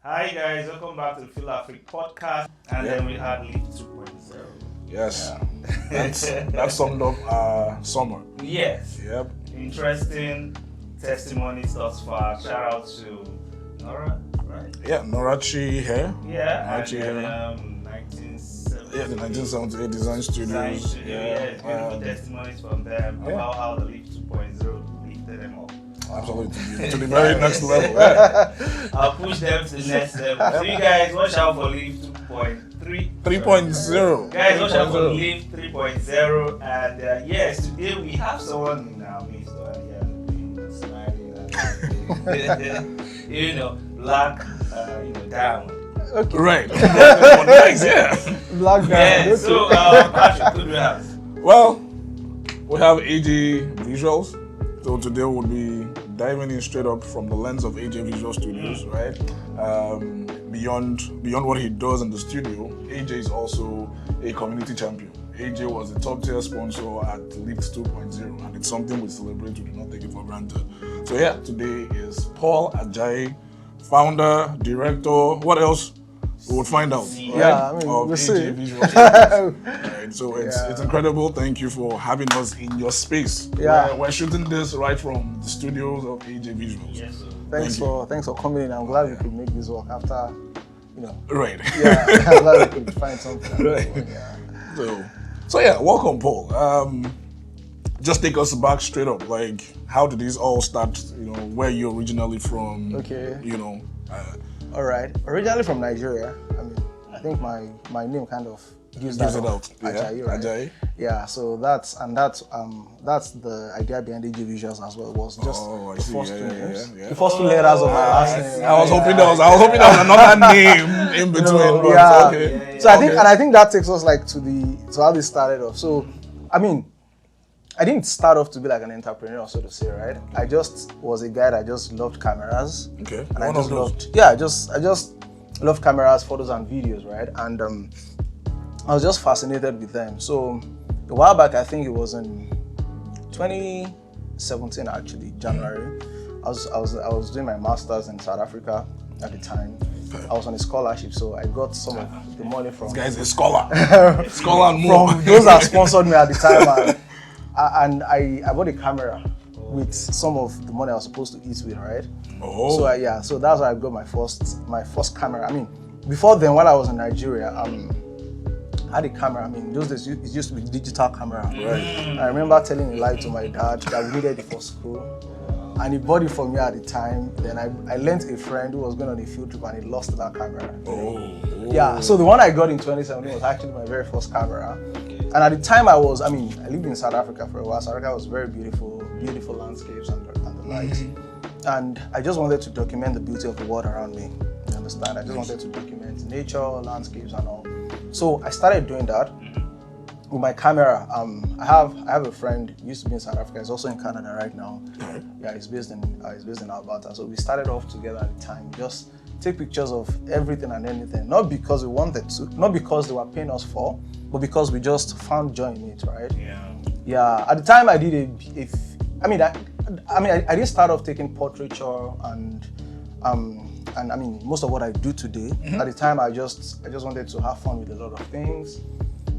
Hi guys, welcome back to the FilAfrik Podcast, and then we had Leap 2.0. Yes, that summed up our summer. Yes. Yep. Interesting testimonies thus far. Shout out to Nora, right? Yeah, Norachi here. Yeah, Norachi and here. 1978. Yeah, the 1978 Design Studios. Beautiful testimonies from them about how the Leap 2.0 lifted them up. Absolutely, to the very next level. Yeah. I'll push them to the next level. So you guys, watch out for Leap 2.3. 3.0. Guys, watch out for Leap 3.0. And yes, today we have someone in our midst. Smiling, black, diamond. Okay. Right. Nice, yeah. Black diamond. Yeah, so Patrick, who do we have? Well, we have AJ Visuals. So today we'll be diving in straight up from the lens of AJ Visual Studios, right? Beyond what he does in the studio, AJ is also a community champion. AJ was a top tier sponsor at Leap 2.0, and it's something we celebrate. We do not take it for granted. So yeah, today is Paul Ajayi, founder, director. What else? We will find out. Right? Yeah, I mean, of we'll AJ see. Visual Studios. Right, so it's incredible. Thank you for having us in your space. Yeah. We're shooting this right from the studios of AJ Visuals. Yes, sir. Thanks for coming in. I'm glad we could make this work after, Right. Yeah, I'm glad we could find something. Right. Yeah. So yeah, welcome, Paul. Just take us back straight up. Like, how did this all start? Where you're originally from? Okay. Uh, All right. Originally from Nigeria. I think my name kind of gives Gives that it off. out. Ajayi, Yeah, right? Ajayi. Yeah. So that's the idea behind AJ Visuals as well. Was just Oh, I the see. first Yeah, two yeah, names, yeah. the first two letters of my last name. I was hoping there was another name in between. But Yeah. Okay. So I think that takes us like to how this started off. So I didn't start off to be like an entrepreneur, so to say, right? I just was a guy that just loved cameras. Okay. And I One just of those. loved, I just loved cameras, photos, and videos, right? And I was just fascinated with them. So a while back, I think it was in 2017, actually, January. I was doing my masters in South Africa at the time. I was on a scholarship, so I got some of the money from This guy's a scholar. Scholar and more. from those that sponsored me at the time, and I bought a camera with some of the money I was supposed to eat with, right? Oh. So so that's how I got my first camera. Before then, while I was in Nigeria, I had a camera. Those days it used to be digital camera. Right. I remember telling a lie to my dad that we needed it for school, and he bought it for me at the time. Then I lent a friend who was going on a field trip, and he lost that camera. Oh. Yeah, so the one I got in 2017 was actually my very first camera. And at the time I lived in South Africa for a while. South Africa was very beautiful landscapes and the likes. And I just wanted to document the beauty of the world around me. You understand? I just wanted to document nature, landscapes and all. So I started doing that with my camera. I have a friend who used to be in South Africa. He's also in Canada right now. Yeah, he's based in Alberta. So we started off together at the time. Just take pictures of everything and anything. Not because we wanted to, not because they were paying us for, but because we just found joy in it, right? Yeah. At the time, I did I didn't start off taking portraiture and most of what I do today. At the time, I just wanted to have fun with a lot of things,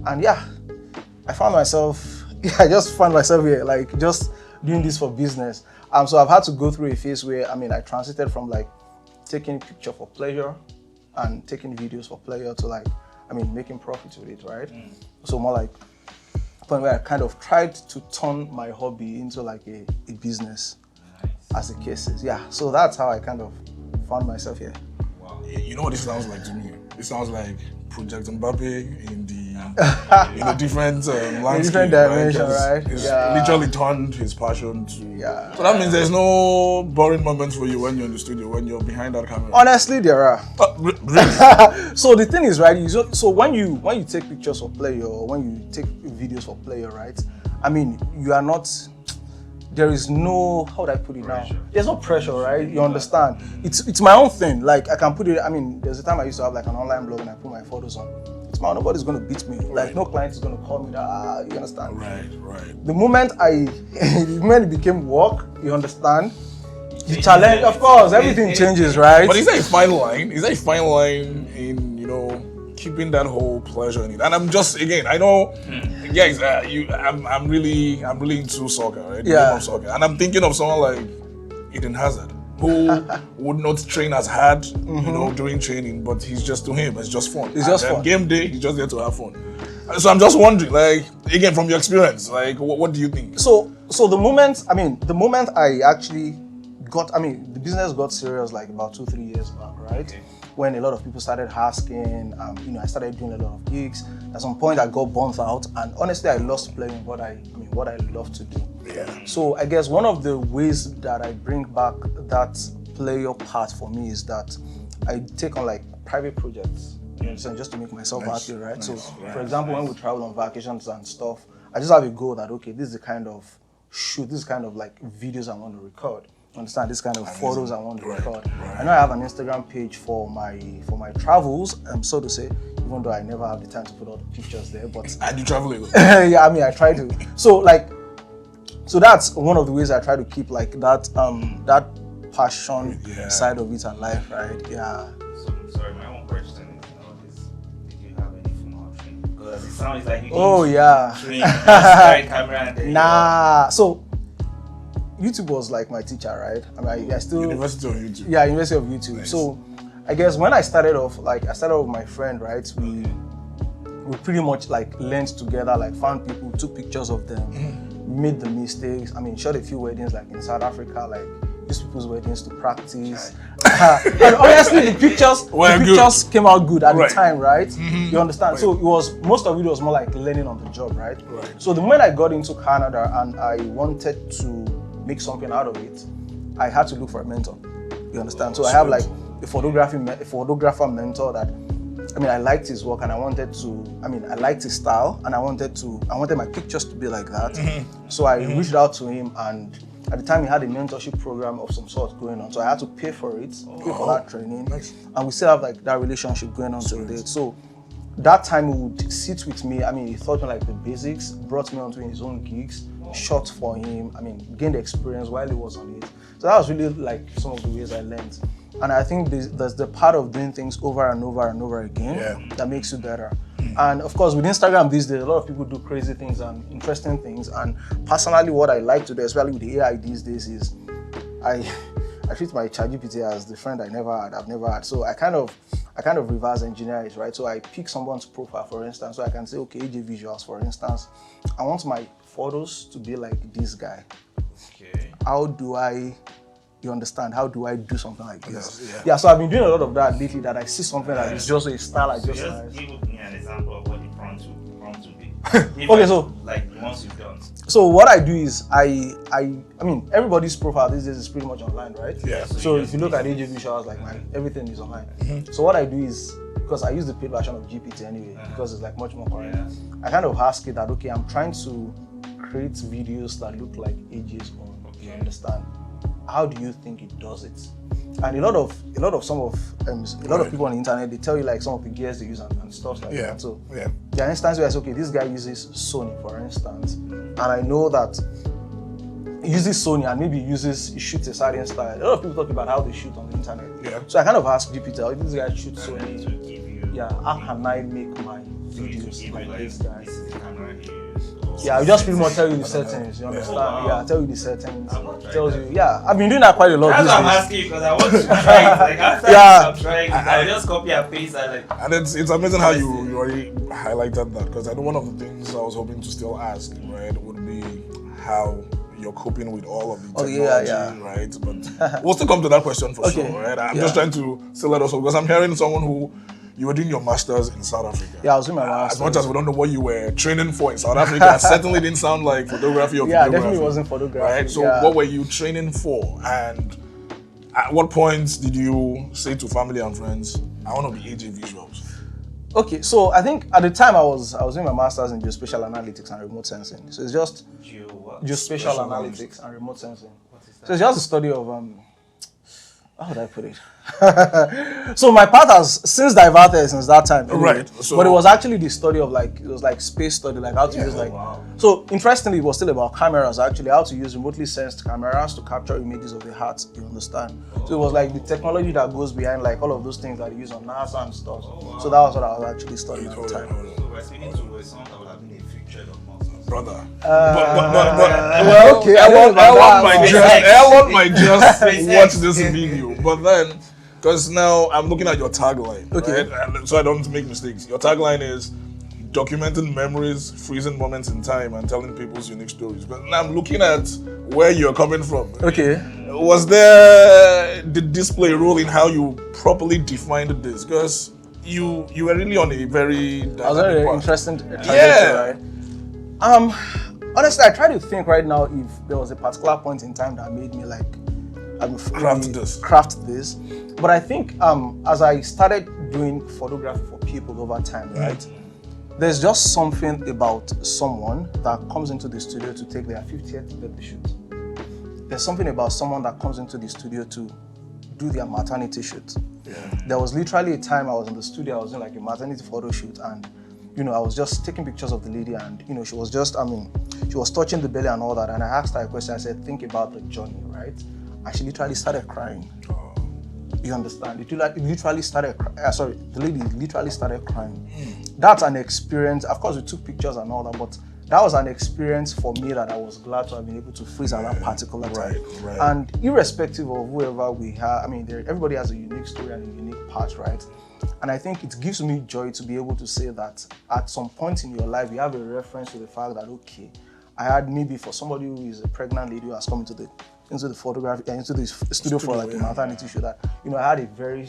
and I found myself. I just found myself here, like just doing this for business. So I've had to go through a phase where I transited from like taking picture for pleasure and taking videos for pleasure to making profits with it, right? So more like a point where I kind of tried to turn my hobby into like a business, as the case is. Yeah, so that's how I kind of found myself here. Wow. You know what this sounds like to me? It sounds like Project Mbappe in the different landscape, different dimension, right? It's Yeah. literally turned his passion to. Yeah. So that means there's no boring moments for you when you're in the studio, when you're behind that camera. Honestly, there are. Really? So the thing is, right? So when you take pictures for pleasure, or when you take videos for pleasure, right? You are not. There is no, how would I put it now? There's no pressure, right? You understand? It's my own thing. Like I can put it. There's a time I used to have like an online blog and I put my photos on. It's my own. Nobody's gonna beat me. Like no client is gonna call me that. You understand? Right. The moment it became work, you understand? The challenge, of course, everything changes, right? But is there a fine line? Is there a fine line in, keeping that whole pleasure in it? And I'm just, again, I know, guys, I'm really into soccer, right? The game of soccer. And I'm thinking of someone like Eden Hazard, who would not train as hard, during training, but he's just, to him, it's just fun. It's just fun. Game day, he's just there to have fun. So I'm just wondering, like, again, from your experience, like, what do you think? So the moment I actually the business got serious like about 2-3 years back, right? Okay. When a lot of people started asking, I started doing a lot of gigs. At some point, I got burnt out, and honestly, I lost playing what I love to do. Yeah. So I guess one of the ways that I bring back that player part for me is that I take on like private projects. You understand? Just to make myself happy, right? So, for example, when we travel on vacations and stuff, I just have a goal that this is the kind of shoot, this is kind of like videos I want to record. Understand, this kind of photos I want to record. I know I have an Instagram page for my travels, so to say, even though I never have the time to put all the pictures there. But I do traveling. Yeah, I try to. So that's one of the ways I try to keep like that passion side of it alive, right? Yeah. So sorry, my one question is, did you have any formal training? Because it sounds like you train, camera and nah. So YouTube was like my teacher, right? I still University of YouTube. Yeah, University of YouTube. Nice. So I guess when I started off with my friend, right? We pretty much like learned together, like found people, took pictures of them, made the mistakes. Shot a few weddings like in South Africa, like used people's weddings to practice. And honestly, the pictures came out good at the time, right? You understand? Right. So most of it was more like learning on the job, right? So the moment I got into Canada and I wanted to make something out of it, I had to look for a mentor. You understand? So I have like a photographer mentor that, I liked his work and I liked his style and I wanted my pictures to be like that. So I reached out to him, and at the time he had a mentorship program of some sort going on. So I had to pay for it, pay for that training. Nice. And we still have like that relationship going on till date. So that time he would sit with me. He taught me like the basics, brought me onto his own gigs, shot for him, gained experience while he was on it. So that was really like some of the ways I learned. And I think there's the part of doing things over and over and over again that makes you better. And of course, with Instagram these days, a lot of people do crazy things and interesting things. And personally, what I like to do, especially with the AI these days, is I treat my ChatGPT as the friend I've never had. So I kind of reverse engineer it, right? So I pick someone's profile, for instance, so I can say, okay, AJ Visuals, for instance, I want my photos to be like this guy. Okay. You understand? How do I do something like this? Yeah, so I've been doing a lot of that lately, that I see something like it's just a style I just like. Give me an example of what you prompt to be. Okay, so like the ones you've done. So what I do is everybody's profile these days is pretty much online, right? Yeah. So if you look at AJ Visuals, like everything is online. So what I do is, because I use the paid version of GPT anyway, because it's like much more current, I kind of ask it that, okay, I'm trying to create videos that look like AJ's own. You understand? How do you think it does it? And a lot of people on the internet, they tell you like some of the gears they use and stuff like that. So there are instances where I say, okay, this guy uses Sony, for instance, and I know that he uses Sony and maybe he shoots a certain style. A lot of people talk about how they shoot on the internet. Yeah. So I kind of ask GPT, how this guy shoots Sony? How can I make my videos like this guy? I just pretty much tell you the settings, you understand? Tell you the settings. Tells you, I've been doing that quite a lot. That's what I'm asking you, because I want to try it. Like after I'm trying it, I'll just copy and paste and it's amazing how you already highlighted that, because I know one of the things I was hoping to still ask, right, would be how you're coping with all of the technology, right? But we'll still come to that question for sure, right? I'm just trying to still let us know, because I'm hearing someone who, you were doing your master's in South Africa. Yeah, I was doing my master's. As much as we don't know what you were training for in South Africa, it certainly didn't sound like photography or videography. Yeah, definitely wasn't photography. Right? So what were you training for? And at what point did you say to family and friends, I want to be AJ Visuals? Okay, so I think at the time I was doing my master's in geospatial analytics and remote sensing. So it's just geospatial analytics and remote sensing. What is that? So it's just a study of how would I put it? So my path has since diverted since that time. Anyway. Right. So, but it was actually the study of like, it was like space study, like how to use like. Wow. So interestingly, it was still about cameras actually, how to use remotely sensed cameras to capture images of the heart. You understand? So it was like the technology that goes behind like all of those things that they use on NASA and stuff. Wow. So that was what I was actually studying at the time. So we're speaking to a son that would have been a future of Muslims. brother. Well, okay. Elon might just watch this video, but then, because now I'm looking at your tagline, Okay. right? And so I don't make mistakes. Your tagline is documenting memories, freezing moments in time, and telling people's unique stories. But now I'm looking at where you're coming from. Okay. Did this play a role in how you properly defined this? Because you were really on a very Very interesting trajectory, Yeah. right? Honestly, I try to think right now if there was a particular point in time that made me like craft this. But I think as I started doing photography for people over time, right? There's just something about someone that comes into the studio to take their 50th birthday shoot. There's something about someone that comes into the studio to do their maternity shoot. Yeah. There was literally a time I was in the studio, I was doing like a maternity photo shoot, and I was just taking pictures of the lady, and she was just, she was touching the belly and all that, and I asked her a question. I said, think about the journey, right? And she literally started crying. Oh. You understand? The lady literally started crying. That's an experience. Of course, we took pictures and all that, but that was an experience for me that I was glad to have been able to freeze at that particular time. Right. And irrespective of whoever we have, everybody has a unique story and a unique path, right? And I think it gives me joy to be able to say that at some point in your life, you have a reference to the fact that, okay, I had maybe for somebody who is a pregnant lady who has come into the photography, into the studio for like a maternity shoot, that, I had a very,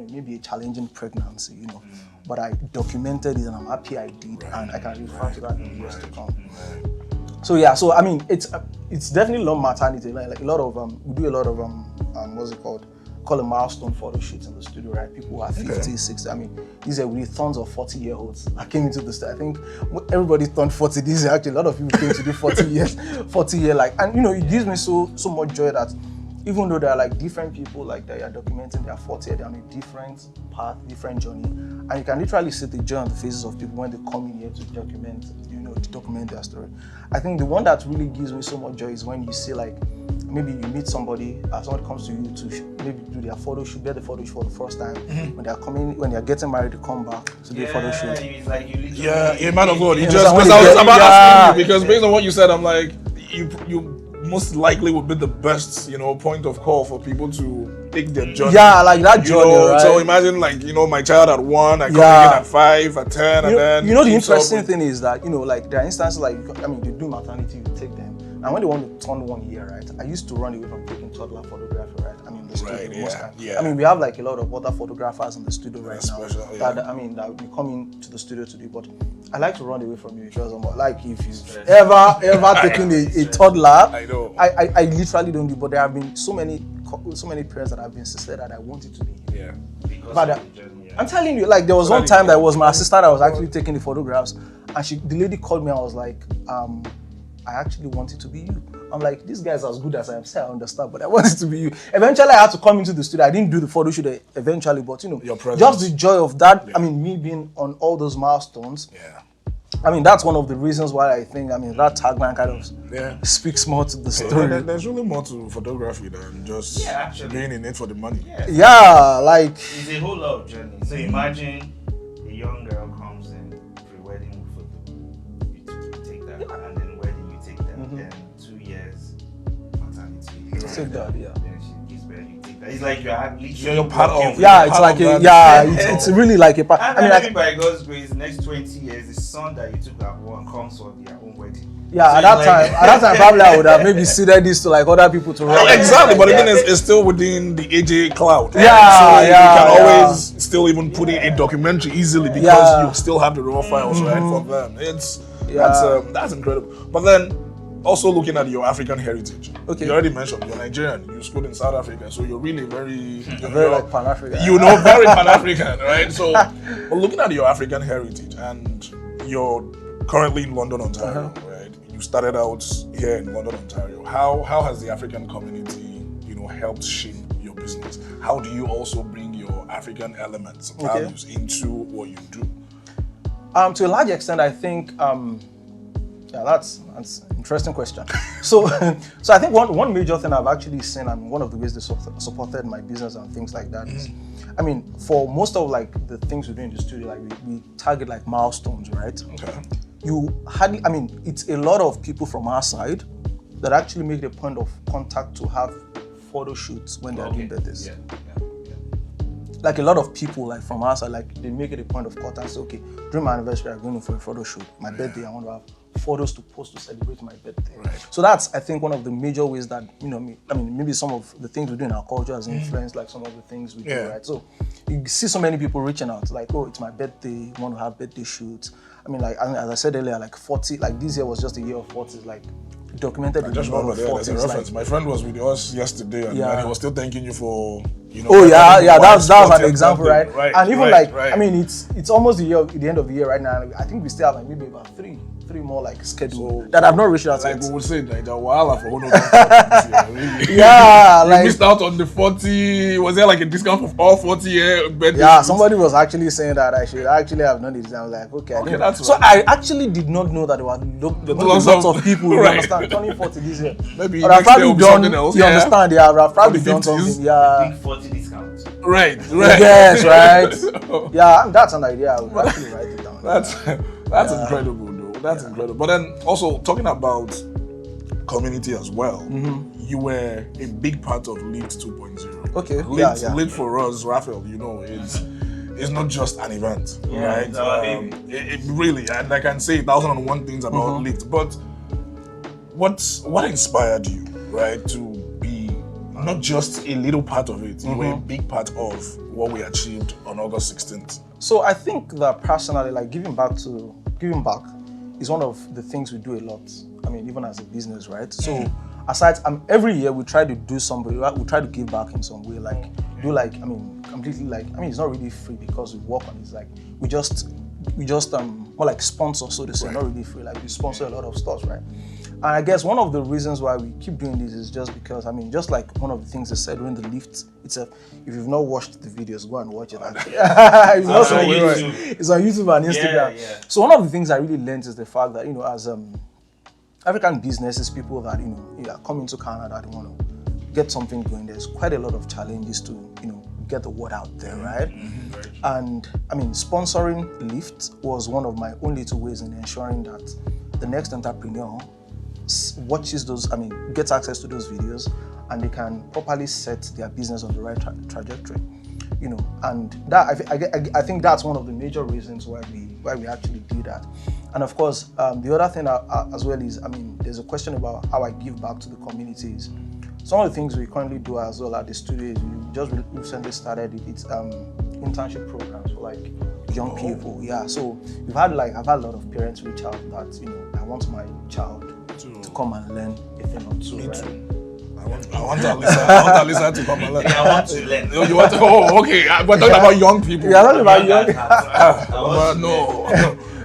maybe a challenging pregnancy, but I documented it and I'm happy I did, and I can refer to that in years to come. So yeah, it's definitely long maternity, like a lot of, we do a lot of, what's it called? Call a milestone photo shoots in the studio, right? People who are 50, 60. These are really tons of 40-year-olds that came into the studio. I think everybody turned 40 this year. Actually, a lot of people came to do 40 year, like, and it gives me so much joy that even though there are like different people, like they are documenting their 40, they're on a different path, different journey, and you can literally see the joy on the faces of people when they come in here to document, their story. I think the one that really gives me so much joy is when you see like, maybe you meet somebody comes to you to maybe do their photo shoot, get the photo shoot for the first time. When they're getting married, they come back to do a photo shoot. It's like you literally Man of God. Because I was about asking you, because based on what you said, I'm like, you most likely would be the best, point of call for people to take their journey. Yeah, like that journey, right? So imagine like, my child at 1, I come in at 5, at 10, and then... the interesting thing is that, like there are instances like, you do maternity, you take them. And when they want to turn 1 year, right? I used to run away from taking toddler photography, right? The studio most time. Yeah. We have like a lot of other photographers in the studio right now that we come into the studio to do, but I like to run away from you because I'm like, if you've ever taken a toddler, I know. I literally don't do, but there have been so many parents that have insisted that I want it to be. Yeah. But I'm telling you, like there was one time that was my assistant that was actually taking the photographs, and the lady called me and was like, I actually want it to be you. I'm like, this guy's as good as I am. Say I understand, but I want it to be you. Eventually, I had to come into the studio. I didn't do the photo shoot eventually, but your presence. Just the joy of that. Yeah. Me being on all those milestones. Yeah. That's one of the reasons why I think, that tagline kind of speaks more to the story. There's really more to photography than just being in it for the money. Yeah, like it's a whole lot of journey. So imagine a young girl comes in pre-wedding photo. You take that, and then wedding, you take that. Then 2 years maternity. Take that, Then she gives birth, you take that. It's like you're part of. It's really like a part. And by God's grace, the next 20 years, the son that you took at one comes for their own wedding. Yeah, at that time, probably I would have maybe seeded this to like other people to run. Exactly, but the thing is, it's still within the AJ cloud. Yeah, so you can always still even put in a documentary easily because you still have the raw files, right, for them. That's incredible. But then, also looking at your African heritage. Okay. You already mentioned you're Nigerian. You schooled in South Africa, so you're really very like Pan-African. Very Pan-African, right? So, but looking at your African heritage, and you're currently in London, Ontario, right? You started out here in London, Ontario. How has the African community, helped shape your business, how do you also bring your African elements, values into what you do? To a large extent, I think, that's an interesting question. So I think one major thing I've actually seen, and one of the ways they supported my business and things like that is, I mean, for most of like the things we do in the studio, like we target like milestones, right? Okay. It's a lot of people from our side that actually make the point of contact to have photo shoots when they're doing birthdays. Yeah. Like a lot of people like from our side, like they make it a point of contact. Say, okay, during my anniversary, I'm going for a photo shoot. My birthday, I want to have photos to post to celebrate my birthday. Right. So that's, I think, one of the major ways that, maybe some of the things we do in our culture has influenced like some of the things we do, right? So you see so many people reaching out, like, oh, it's my birthday, I want to have birthday shoots. As I said earlier, like 40, like this year was just a year of 40s, like documented. I just remember there's a reference. My friend was with us yesterday, and he was still thanking you for, that was an example, right? And even it's almost the end of the year right now. I think we still have like maybe about three more like scheduled that I've not reached out. Like yet. we would say, like wahala for one of them. Yeah, you missed out on the 40. Was there like a discount for all 40 year birthdays? Yeah, somebody was actually saying that I should actually have done it. I was like, okay, that's so I actually did not know that there were lots of people. You understand? Turning 40 this year. Maybe but I've probably done something else. You understand? Yeah, I've probably done 50s. something. Yeah. 40 discounts. Right. Yes, right. Yeah, that's an idea. I would actually write it down. That's incredible, though. That's incredible. But then also talking about community as well, you were a big part of Lift 2.0. Okay. Lift for us, Raphael, it's not just an event, right? It really, and I can say 1,001 things about Lift, but what inspired you, right, to be not just a little part of it, you were a big part of what we achieved on August 16th? So I think that personally, like giving back is one of the things we do a lot. I mean, even as a business, right? So aside, every year we try to do something, we try to give back in some way, completely it's not really free because we work on it. It's like we just more like sponsor, so to say, not really free. Like we sponsor a lot of stuff, right? And I guess one of the reasons why we keep doing this is just because, just like one of the things I said during the lift itself, if you've not watched the videos, go and watch it. It's on YouTube and Instagram. Yeah. So one of the things I really learned is the fact that, as African businesses, people that, come into Canada, they want to get something going, there's quite a lot of challenges to, get the word out there, right? And sponsoring Lift was one of my only two ways in ensuring that the next entrepreneur watches those, gets access to those videos, and they can properly set their business on the right trajectory, and that I think that's one of the major reasons why we actually do that. And of course, the other thing as well is, there's a question about how I give back to the communities. Some of the things we currently do as well at the studio is we just recently started it's internship programs for like young people. Yeah, so I've had a lot of parents reach out that I want my child to come and learn a thing or two. Me right? too. I want Alisa to come and learn. I want to learn. You want to? Oh, okay. We're talking about young people. Yeah, talking about young. No.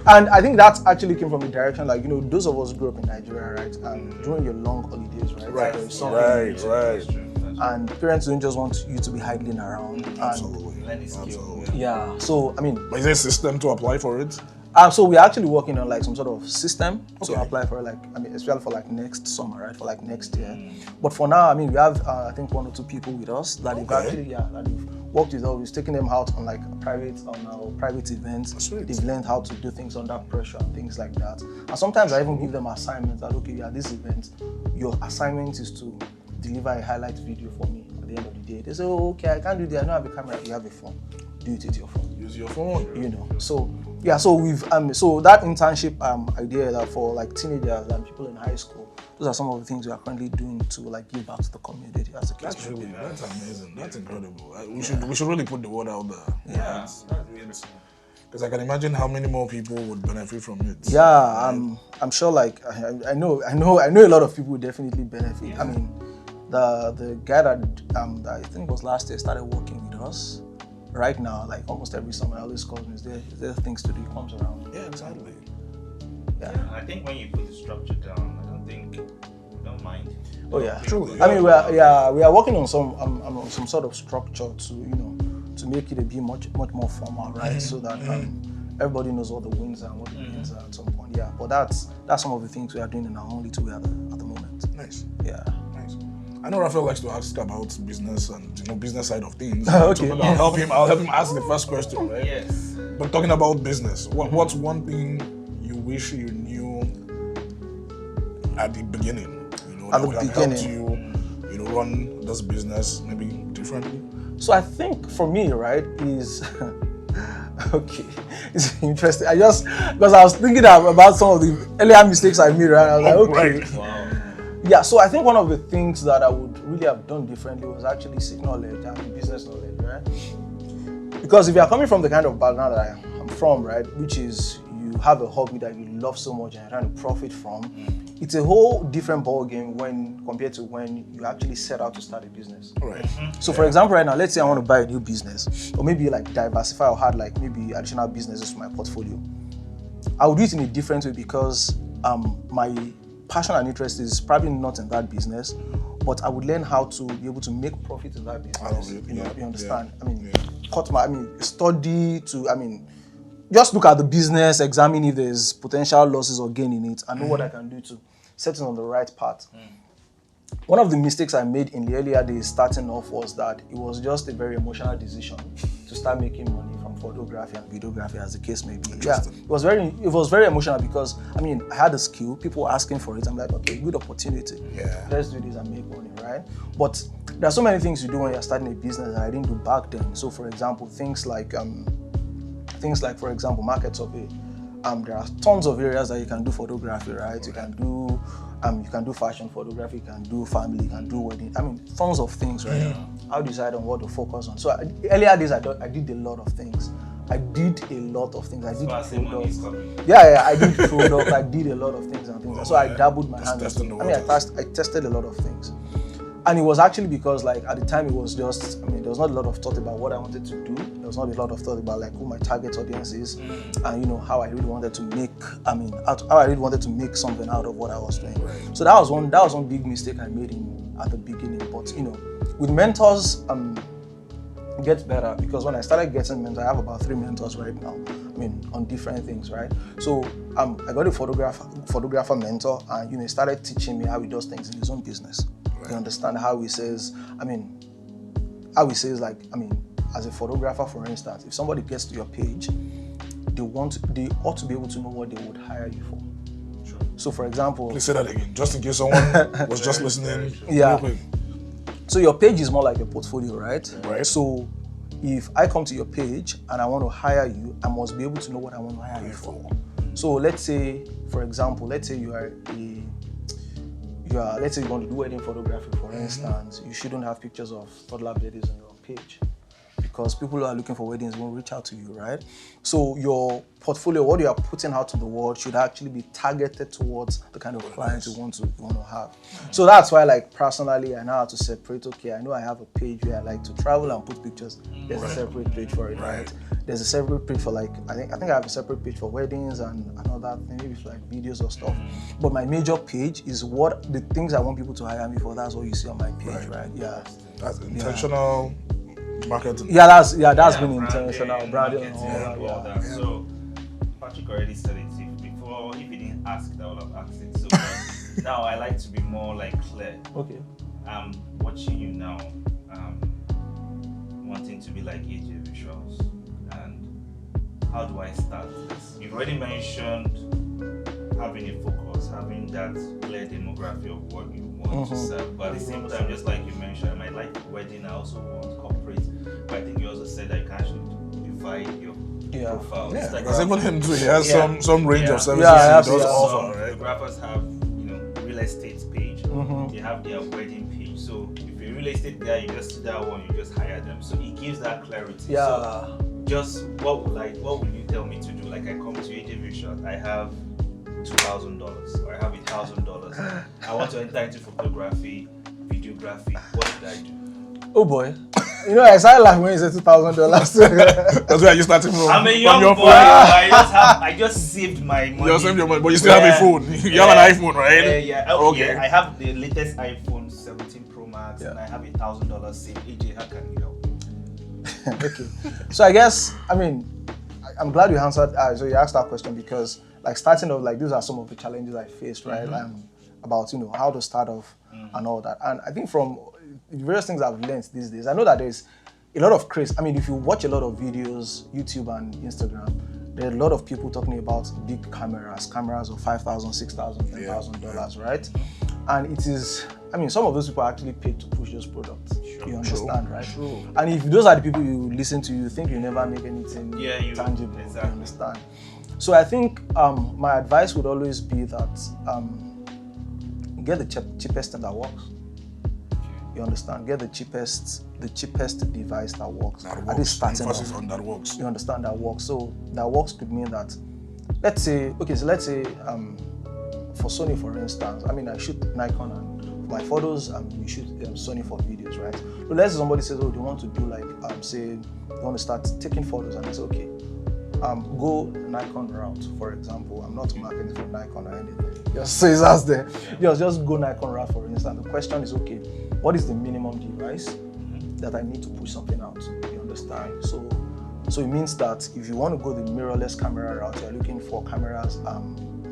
And I think that actually came from the direction, those of us grew up in Nigeria, right? And during your long holidays, right? Right. And parents don't just want you to be idling around. Absolutely. Learning skill. Yeah. So But is there a system to apply for it? So we're actually working on like some sort of system to apply for especially for like next summer, right? For like next year. But for now, we have I think 1 or 2 people with us that have actually that we've worked with us. We've taken them out on like private events. Sweet. They've learned how to do things under pressure and things like that. And sometimes I even give them assignments that this event, your assignment is to deliver a highlight video for me at the end of the day. They say, oh, okay, I can't do that. I don't have a camera. You have a phone. Do it with your phone. Use your phone. So we've so that internship idea that for like teenagers and people in high school, those are some of the things we are currently doing to like give back to the community as a case. That's amazing. That's incredible. We should really put the word out there. Yeah. That's really because I can imagine how many more people would benefit from it. Yeah, I'm sure. Like I know a lot of people would definitely benefit. Yeah. The guy that I think was last year started working with us. Right now, like almost every summer, I always call him. Is there things to do? He comes around. Yeah, exactly. Yeah. I think when you put the structure down, I don't think don't mind. Oh yeah, Truly. I mean, we are working on some sort of structure to make it a bit much more formal, right? So that everybody knows what the wins are and what the gains are at some point. Yeah, but that's some of the things we are doing in our own little way at the moment. Nice. Yeah. Nice. I know Raphael likes to ask about business and business side of things. Okay. So I'll help him ask the first question, right? Yes. But talking about business, what's one thing you wish you knew at the beginning? At the that would have beginning. helped you, run this business maybe differently. So I think for me, right, is okay. It's interesting. Because I was thinking about some of the earlier mistakes I made, right? I was like, okay. Right. Wow. Yeah, so I think one of the things that I would really have done differently was actually seek knowledge and business knowledge, right? Because if you are coming from the kind of background that I am from, right, which is you have a hobby that you love so much and you're trying to profit from, it's a whole different ball game compared to when you actually set out to start a business. Right. So for example, right now, let's say I want to buy a new business, or maybe like diversify or add like maybe additional businesses to my portfolio. I would do it in a different way because my passion and interest is probably not in that business, but I would learn how to be able to make profit in that business. You understand? Yeah. Study just look at the business, examine if there's potential losses or gain in it, and know what I can do to set it on the right path. One of the mistakes I made in the earlier days starting off was that it was just a very emotional decision to start making money from photography and videography, as the case may be. Yeah, it was very emotional because I had a skill, people were asking for it. I'm like, okay, good opportunity. Yeah. Let's do this and make money, right? But there are so many things you do when you're starting a business that I didn't do back then. So for example, things like for example, market survey. There are tons of areas that you can do photography, right? You can do fashion photography, you can do family, you can do wedding. Tons of things, right? Yeah. How decide on what to focus on. So earlier days, I did a lot of things. I did product. Yeah, I did product. I did a lot of things and things. So I dabbled my hands. I tested a lot of things. And it was actually because at the time it was just, there was not a lot of thought about what I wanted to do. There was not a lot of thought about who my target audience is and how I really wanted to make, how I really wanted to make something out of what I was doing. Right. So that was one big mistake I made at the beginning. But with mentors, it gets better because when I started getting mentors, I have about 3 mentors right now. On different things, right? So I got a photographer mentor, and he started teaching me how he does things in his own business. You understand how he says, as a photographer, for instance, if somebody gets to your page, they ought to be able to know what they would hire you for. Sure. So for example, Please say that again, just in case someone was just listening. Yeah. So your page is more like a portfolio, right? Right. So if I come to your page and I want to hire you, I must be able to know what I want to hire you for. So let's say, for example, let's say you want to do wedding photography, for instance, you shouldn't have pictures of toddler babies on your page because people who are looking for weddings won't reach out to you, right? So your portfolio, what you are putting out to the world, should actually be targeted towards the kind of clients you want to have. So that's why, personally, I know how to separate. Okay, I know I have a page where I like to travel and put pictures. There's a separate page for it, right? There's a separate page for I think I have a separate page for weddings and another thing, maybe for videos or stuff. But my major page is what the things I want people to hire me for. That's what you see on my page, right? Yeah. That's intentional marketing. Yeah, that's been intentional branding and all that. Yeah. So Patrick already said it. If he didn't ask, I would have asked it. So now I like to be more clear. Okay. I'm watching you now, wanting to be like AJ Visuals. How do I start this? You've already mentioned having a focus, having that clear demography of what you want to serve. But at the same time, just like you mentioned, I might like wedding, I also want corporate. But I think you also said that you can actually divide your profile. Yeah, because even him too, he has some range of services he does offer, right? Photographers have, real estate page. They have their wedding page. So if you're a real estate guy, you just see that one, you just hire them. So it gives that clarity. Yeah. So just what would you tell me to do? I come to AJ Visuals, I have $2,000 or I have $1,000. I want to enter into photography, videography. What should I do? Oh boy. You know, I started laughing when you said $2,000. That's where you started from. I'm a from young your boy. phone. I just saved my money. You saved your money, but you still have a phone. You have an iPhone, right? Yeah. Okay. I have the latest iPhone 17 Pro Max, and I have $1,000 saved. AJ, how can you help? Okay. So I guess, I'm glad you answered. So you asked that question because, like, starting off, like, these are some of the challenges I faced, right? About how to start off and all that. And I think from the various things I've learned these days, I know that there's a lot of craze. If you watch a lot of videos, YouTube and Instagram, there are a lot of people talking about big cameras of $5,000, $6,000, $10,000, right? And it is, some of those people are actually paid to push those products. Sure, you understand, right? True. And if those are the people you listen to, you think you never make anything tangible. Exactly. You understand? So I think my advice would always be that get the cheapest thing that works. You understand? Get the cheapest device that works. At least starting emphasis on that works. You understand that works. So that works could mean that, let's say for Sony, for instance, I shoot Nikon and my photos, you shoot Sony for videos, right? But let's say somebody says, oh, they want to do say they want to start taking photos, and I say, okay, go Nikon route, for example. I'm not marketing for Nikon or anything. Just say that's there. Just go Nikon route, for instance. The question is, okay, what is the minimum device that I need to push something out? You understand? So it means that if you want to go the mirrorless camera route, you're looking for cameras.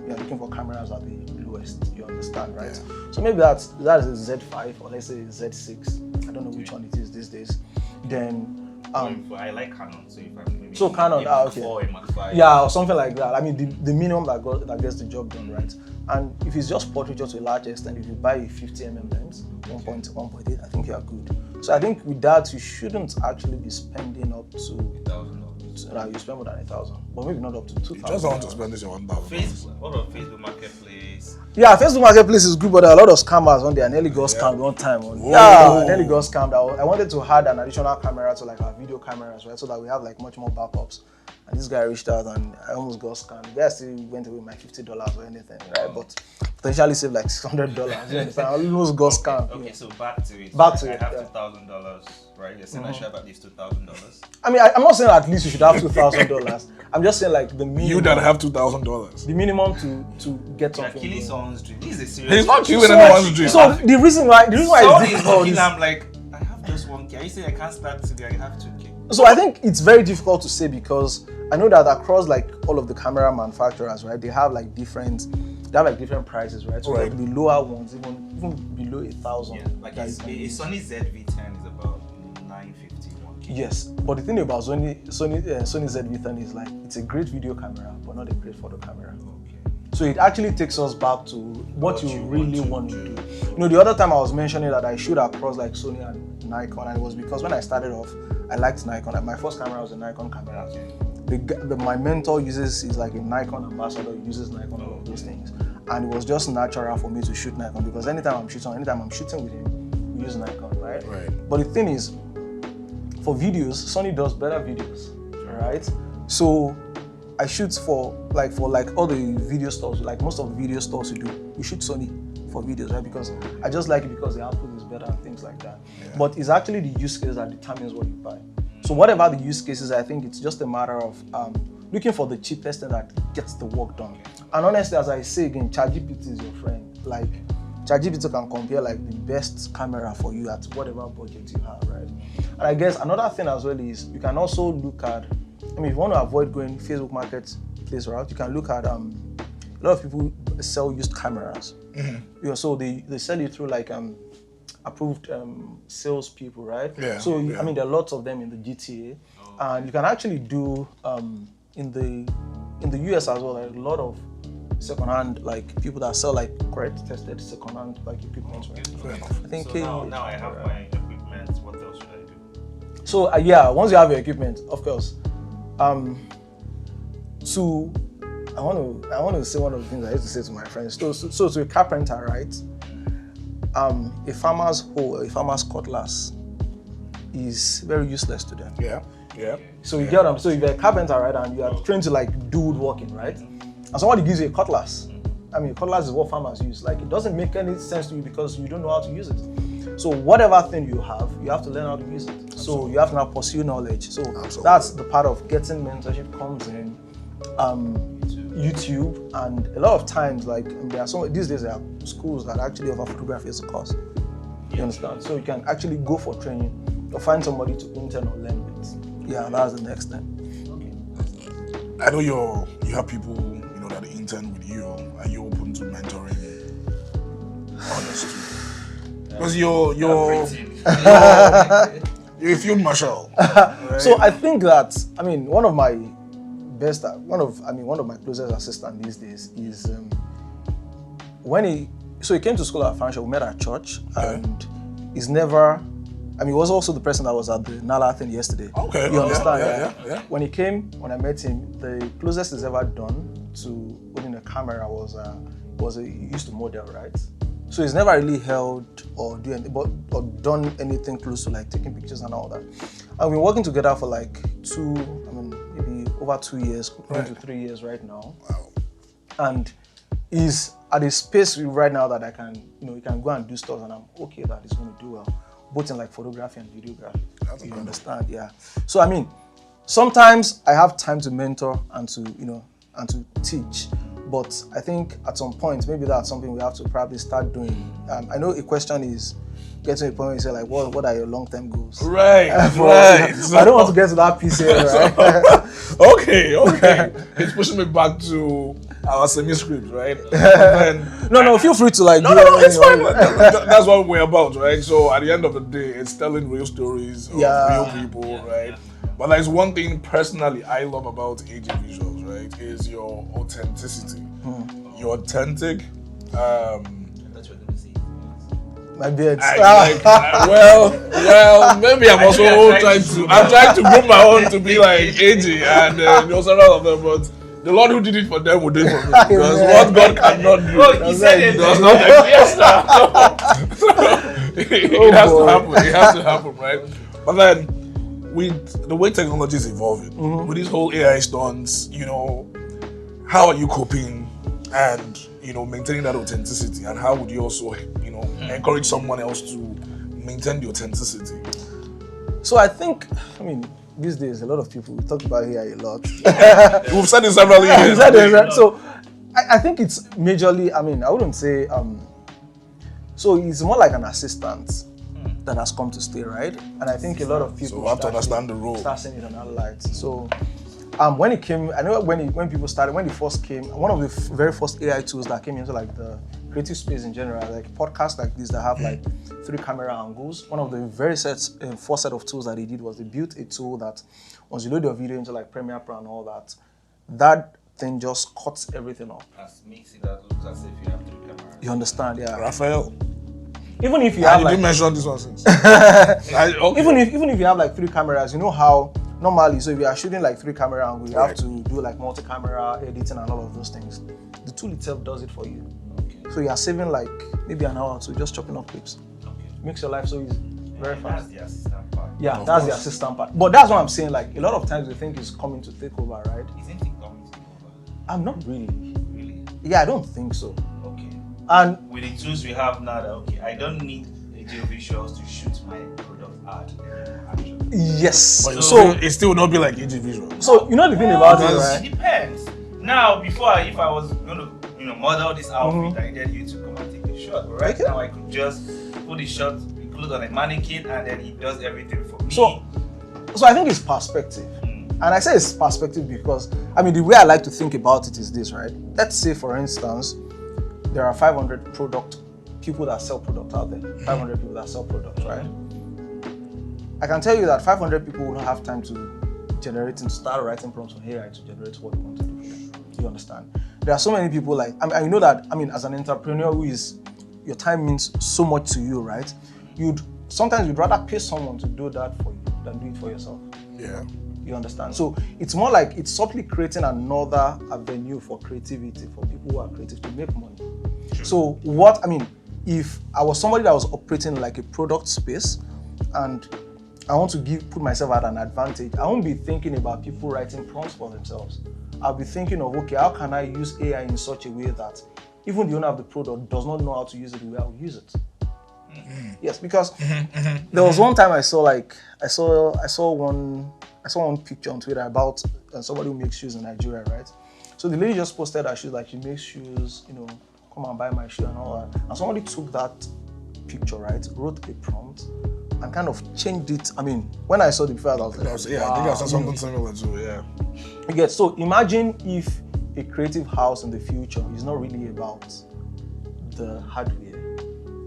You're looking for cameras at the lowest. You understand, right? Yeah. So maybe that is a Z5 or let's say a Z6. I don't know which one it is these days. Then. I like Canon, so if I'm maybe Canon, okay. Or something like that. The minimum that gets the job done, right? And if it's just portraiture to a large extent, if you buy a 50mm lens, 1.8, I think you are good. So I think with that, you shouldn't actually be spending up to $1,000. You spend more than $1,000, but maybe not up to $2,000. You just want to spend this on $1,000. What about Facebook Marketplace? Yeah, Facebook Marketplace is good, but there are a lot of scammers on there. I nearly got scammed one time. I nearly got scammed. I wanted to add an additional camera to our video cameras, right, so that we have much more backups. And this guy reached out and I almost got scammed. The guy still went away with my $50 or anything, right? But potentially saved $600. You understand? I almost got scammed. Okay, so back to it. I have $2,000, right? You're saying I should have at least $2,000. I'm not saying at least you should have $2,000. I'm just saying the minimum. You that have $2,000. The minimum to get something. Killing someone's dream. This is a serious. He's not killing anyone's dream. So the reason why is all this. I'm like, I have just $1K. You say I can't start today. I have $2K. So I think it's very difficult to say because I know that across all of the camera manufacturers, right, they have different prices, right? So the lower ones, even below $1,000. Yeah, a Sony ZV-10 is about $950. Yes, but the thing about Sony ZV-10 is it's a great video camera, but not a great photo camera. Okay. So it actually takes us back to what you really want to do. The other time I was mentioning that I shoot across Sony and Nikon, and it was because when I started off, I liked Nikon. My first camera was a Nikon camera. My mentor is a Nikon ambassador, uses Nikon, all of those things. And it was just natural for me to shoot Nikon because anytime I'm shooting with him, we use Nikon, right? But the thing is, for videos, Sony does better videos, right? So I shoot for all the video stores, most of the video stores we shoot Sony for videos, right? Because I just like it because the output is better and things like that. Yeah. But it's actually the use case that determines what you buy. So whatever the use cases, I think it's just a matter of looking for the cheapest thing that gets the work done. And honestly, as I say again, ChatGPT is your friend. ChatGPT can compare the best camera for you at whatever budget you have, right? And I guess another thing as well is you can also look at, if you want to avoid going Facebook Marketplace route, you can look at a lot of people sell used cameras. Mm-hmm. So they sell it through approved sales people, right? Yeah. So there are lots of them in the GTA, and you can actually do in the US as well. A lot of secondhand people that sell correct tested secondhand equipment. Right? I think. So now I have my equipment. What else should I do? So once you have your equipment, of course. So I want to say one of the things I used to say to my friends. So to a carpenter, right? A farmer's hoe, a farmer's cutlass is very useless to them. Yeah. So you get them. So if you're a carpenter, right, and you are trained to do woodworking, right, and somebody gives you a cutlass. A cutlass is what farmers use. It doesn't make any sense to you because you don't know how to use it. So whatever thing you have to learn how to use it. So you have to now pursue knowledge. So that's the part of getting mentorship comes in. YouTube, and a lot of times, like there are these days there are schools that actually offer photography as a course. You understand? So you can actually go for training or find somebody to intern or learn with. Yeah, that's the next thing. I know you have people that intern with you. Are you open to mentoring others too? Because you're a field marshal. Right? So I think that one of my closest assistants these days is he came to school at Financial. We met at church, and he's never. He was also the person that was at the Nala thing yesterday. Okay. You understand? Yeah. When I met him, the closest he's ever done to holding a camera was he used to model, right? So he's never really held or done anything close to like taking pictures and all that. I've been working together for like maybe over 2 years, going to 3 years right now. Wow. And he's at a space right now that I can, he can go and do stuff, and I'm okay that he's going to do well, both in like photography and videography. You understand? Yeah. So sometimes I have time to mentor and to teach, but I think at some point maybe that's something we have to probably start doing. I know a question is get to a point where you say like, what are your long-term goals? Right. I don't want to get to that piece here, right? Okay. It's pushing me back to our semi-script, right? No, feel free to like. No, it's fine. That's what we're about, right? So at the end of the day, it's telling real stories of real people, right? But there's one thing personally I love about AJ Visuals, right? Is your authenticity. You're authentic. My beard. Well, maybe I'm also trying to groom my own to be like AJ and several of them, but the Lord who did it for them will do it for me. Because what God cannot do, he said it does not exist. It has to happen, right? But then, with the way technology is evolving, with this whole AI stunts, how are you coping and maintaining that authenticity, and how would you also encourage someone else to maintain the authenticity? So I think, these days a lot of people, we talk about AI a lot. We've said it several years. So I think it's majorly, I wouldn't say, so it's more like an assistant that has come to stay, right? And I think a lot of people have to understand the role. Start seeing it on other lights. So when it came, I know when it first came, one of the very first AI tools that came into like the creative space in general, like podcasts like this that have like 3 camera angles. One of the very first set of tools that they did was they built a tool that once you load your video into like Premiere Pro and all that thing just cuts everything off. Makes it that looks as if you have 3 cameras. You understand? Yeah. Raphael. Even if you have you mention this one since. Even if you have like 3 cameras, you know how normally, so if you are shooting like 3 camera angles, you have to do like multi-camera editing and all of those things. The tool itself does it for you. Okay. So you are saving like maybe an hour or two just chopping up clips. Okay. Makes your life so easy, very fast. That's the assistant part. Yeah, that's the assistant part. But that's what I'm saying. Like a lot of times we think it's coming to take over, right? Isn't it coming to take over? I'm not really. Really? Yeah, I don't think so. Okay. And with the tools we have now, I don't need visuals to shoot my product ad actually. Yes. But so it still would not be like AJ Visual. So you know the thing about it, right? It depends. Now, before if I was going to model this outfit, I needed you to come and take the shot. But right now, I could just put the shot, include on a mannequin, and then it does everything for me. So I think it's perspective. And I say it's perspective because, the way I like to think about it is this, right? Let's say, for instance, there are 500 people that sell products out there. 500 people that sell products, right? I can tell you that 500 people will not have time to start writing prompts on AI to generate what they want to do for them. You understand? There are so many people like, I know that, as an entrepreneur your time means so much to you, right? Sometimes you'd rather pay someone to do that for you than do it for yourself. Yeah. You understand? So it's more like it's subtly creating another avenue for creativity for people who are creative to make money. Sure. So if I was somebody that was operating like a product space and I want to put myself at an advantage, I won't be thinking about people writing prompts for themselves. I'll be thinking of, okay, how can I use AI in such a way that even the owner of the product does not know how to use it the way I would use it? Yes, because there was one time I saw one picture on Twitter about somebody who makes shoes in Nigeria, right? So the lady just posted that she's like, she makes shoes, come and buy my shoe and all that. And somebody took that picture, right, wrote a prompt and kind of changed it. I mean, when I saw the picture, I was like, I think I saw something similar too, yeah. Okay, so imagine if a creative house in the future is not really about the hardware,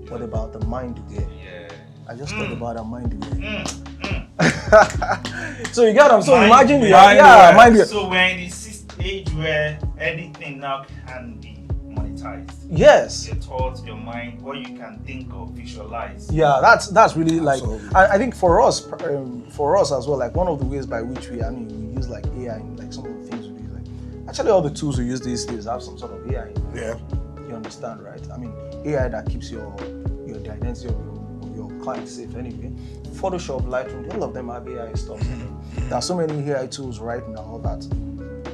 but about the mindware. Yeah. I just thought about that mindware. So you get them. So imagine mindware. So we're in this age where anything now can be monetized. Yes. Your thoughts, your mind, what you can think of, visualize. Yeah, that's really like, Absolutely. and I think for us as well, like one of the ways by which we use like AI in like some of the things we do, like actually all the tools we use these days have some sort of AI in them. Yeah. You understand, right? I mean, AI that keeps the identity of your client safe anyway. Photoshop, Lightroom, all of them have AI stuff. There are so many AI tools right now that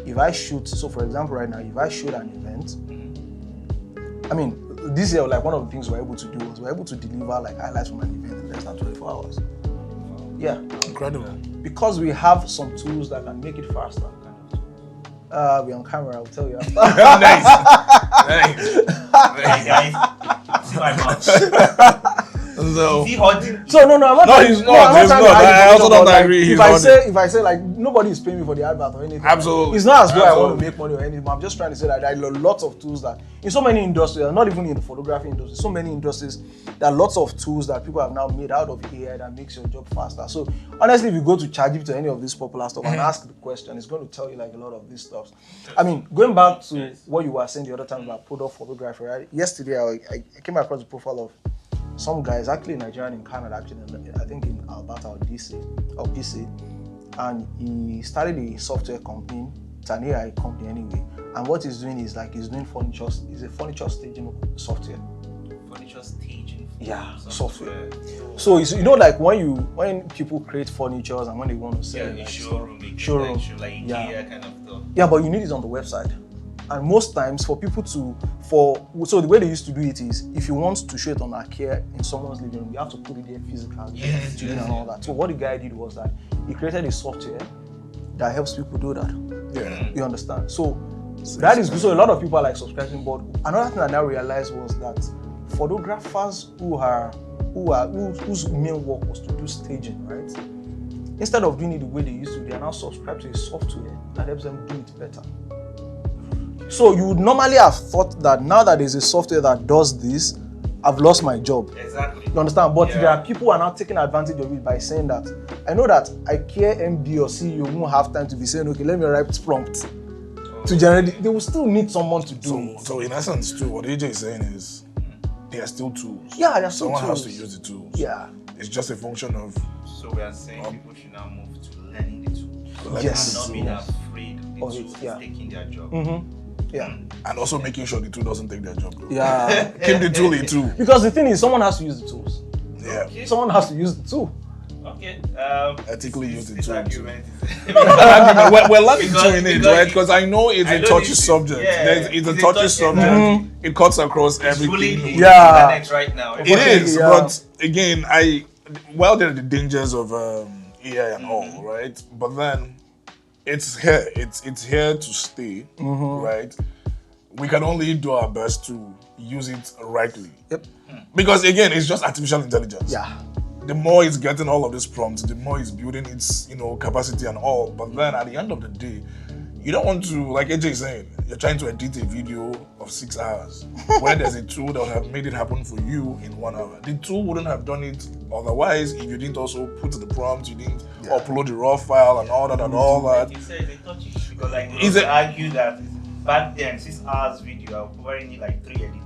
if I shoot, so for example, right now, if I shoot an event, I mean, this year, like one of the things we're able to do was we're able to deliver like highlights from an event in less than 24 hours. Yeah. Incredible. Because we have some tools that can make it faster. We're on camera, I'll tell you after. Nice. Hey guys, see my mouth. So, Is he holding? So no, I'm not. No, he's not. I'm He's trying not. to argue I also with you, don't but, agree. Like, He's if I say like nobody is paying me for the advert or anything. Absolutely. Like, it's not as though I want Absolutely. to make money or anything. I'm just trying to say that there are lots of tools that in so many industries, not even in the photography industry, so many industries, there are lots of tools that people have now made out of AI that makes your job faster. So honestly, if you go to ChatGPT or any of this popular stuff and ask the question, it's going to tell you like a lot of this stuff. I mean, going back to what you were saying the other time about product photography, right? Yesterday, I came across the profile of some guys, actually Nigerian in Canada, actually, I think in Alberta or DC, and he started a software company. It's an AI company anyway. And what he's doing is like he's doing furniture. It's a furniture staging software. Furniture staging. Yeah, software. So it's, like when people create furniture and when they want to sell it, like showroom, like IKEA kind of stuff. Yeah, but you need it on the website. And most times for people so the way they used to do it is if you want to show it on IKEA in someone's living room, you have to put it there physically and all that. So what the guy did was that he created a software that helps people do that. Yeah. You understand? So that is good. So a lot of people are like subscribing, but another thing I now realized was that photographers whose main work was to do staging, right? Instead of doing it the way they used to, they are now subscribed to a software that helps them do it better. So you would normally have thought that now that there's a software that does this, I've lost my job. Exactly. You understand? But there are people who are now taking advantage of it by saying that, I know that IKEA MD or CEO won't have time to be saying, okay, let me write prompt to generate it. They will still need someone to do it. So in essence too, what AJ is saying is, they are still tools. Yeah, they are still Someone tools. has to use the tools. Yeah. It's just a function of. So we are saying people should now move to learning the tools. Yes. And not being afraid of the tools taking their job. Yeah. And also making sure the tool doesn't take their job, bro. Yeah. Keep the tool a tool. Because the thing is, someone has to use the tools. Yeah. Okay. Someone has to use the tool. Okay. Ethically use the this tools. argument is We're loving doing it, right? Because I know it's I a know touchy this is- subject. yeah, It's a touchy subject. It cuts across everything. bullying Yeah. the internet right now. It is, Yeah. but again, there are the dangers of AI and all, right? But then it's here. It's here to stay, right? We can only do our best to use it rightly. Yep. Because again, it's just artificial intelligence. Yeah. The more it's getting all of these prompts, the more it's building its capacity and all. But then at the end of the day, you don't want to, like AJ is saying, you're trying to edit a video of 6 hours where there's a tool that would have made it happen for you in 1 hour. The tool wouldn't have done it otherwise if you didn't also put the prompt, you didn't upload the raw file and all that and all that. Like you said, it's a touchy issue because they argue that back then 6 hours video, I would probably need like 3 editors